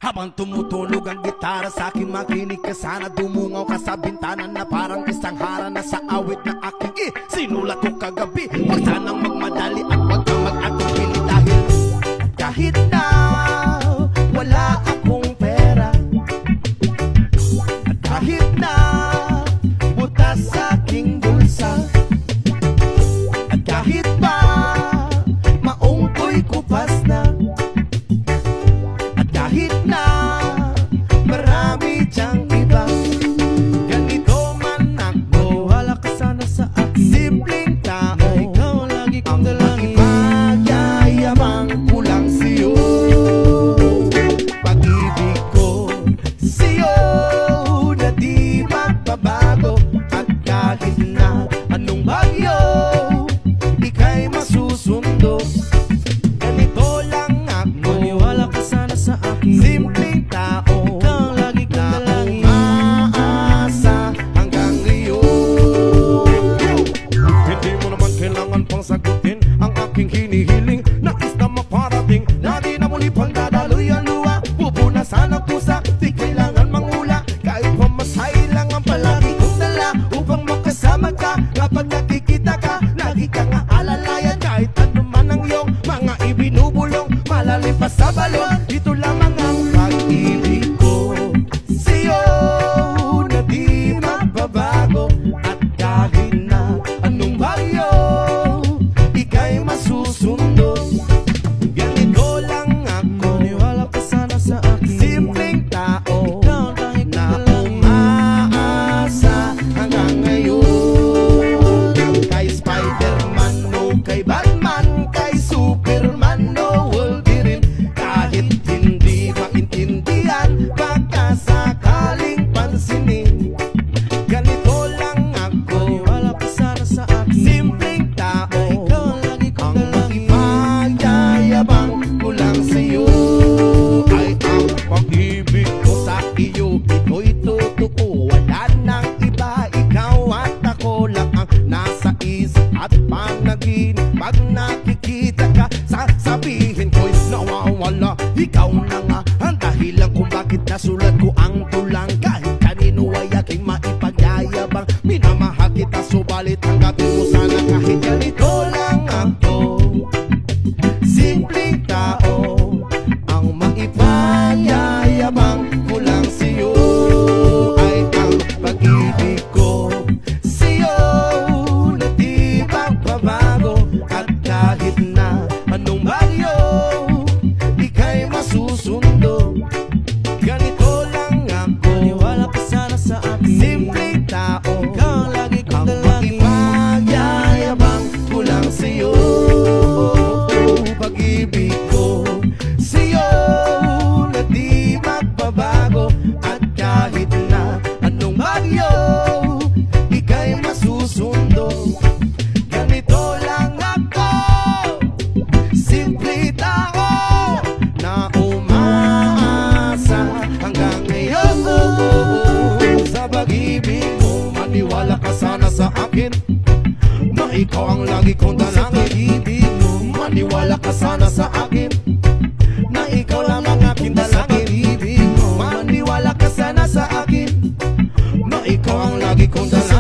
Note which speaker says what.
Speaker 1: Habang tumutunog ang gitara sa akin, makinig ka sana. Dumungaw ka sa bintana na parang isang hara na sa awit na aking sinulat ko kagabi. Huwag sanang magmadali at huwag kang mag-atong pili dahil kahit na wala akong pera, at kahit na butas sa aking bulsa, at kahit pa maong ko'y kupas na, at kahit na marami diyang iba, ganito man ako, wala ka sana sa akin. Simpleng tao, ikaw ang lagi kong dalangin. Ipagyayabang ko lang sa'yo, pag-ibig ko sa'yo na di magbabago. At kahit na anong bagyo, ika'y masusundo. Ganito lang ako, maniwala ka sana sa akin. Simpleng tao, ikaw ang lagi kong dalangin. Umaasa hanggang ngayon. Hindi mo naman kailangan pang sagutin ang aking hinihiling. Nais na maparating na di na muli pang dadaloy ang luha. Pupunasan ang pusa, di kailangan mangula. Kahit pamasahe lang ang palagi kong dala upang makasama ka. Kapag nakikita ka, lagi kang aalalayan. Kahit ano man ang iyong mga ibinubulong, malalim pa sa balon. Ito lamang ang pag-ibig ko sa'yo na di magbabago. At kahit na anong bagyo, ika'y masusundo. Ganito lang ako, maniwala ka sana sa akin. Simpleng tao, ikaw ang tanging na umaasa hanggang ngayon. Kay Spider-Man o kay Batman, kay Superman o Wolverine, kahit hindi maintindihan, baka sakaling pansinin. Ganito lang ako, maniwala ka sana sa akin. Simpleng tao, ikaw ang lagi kong dalangin. Ipagyayabang ko lang sa'yo ay ang pag-ibig ko sa iyo. Ito'y totoo, wala nang iba. Ikaw at ako lang ang nasa isip at panaginip. Pag nakikita ka, sasabihin ko'y nawawala. Ikaw na nga ang dahilan kung bakit nasulat ko ang tulang. Kahit kanino ay aking maipagyayabang, minamahal kita, subalit tanggapin mo sana kahit ganito lang ako. Simpleng tao, ang maipagyayabang ko lang sa'yo ay ang pag-ibig ko sa'yo na di magbabago. At kahit na anong bagyo, ika'y masusundo. Ganito lang ako, maniwala ka sana sa akin. Simpleng tao, ikaw ang lagi kong dalangin. Ipagyayabang ko lang sa'yo, pag-ibig ko sa'yo na di magbabago. At kahit na anong bagyo, ika'y masusundo. Ganito lang ako, simple tao na umaasa hanggang ngayon. Sa pag-ibig mo, maniwala ka sana sa akin, na ikaw ang lagi kong dalangin. Maniwala ka sana sa akin, na ikaw lang ang aking dalangin. Maniwala ka sana sa akin, na ikaw ang lagi kong dalangin.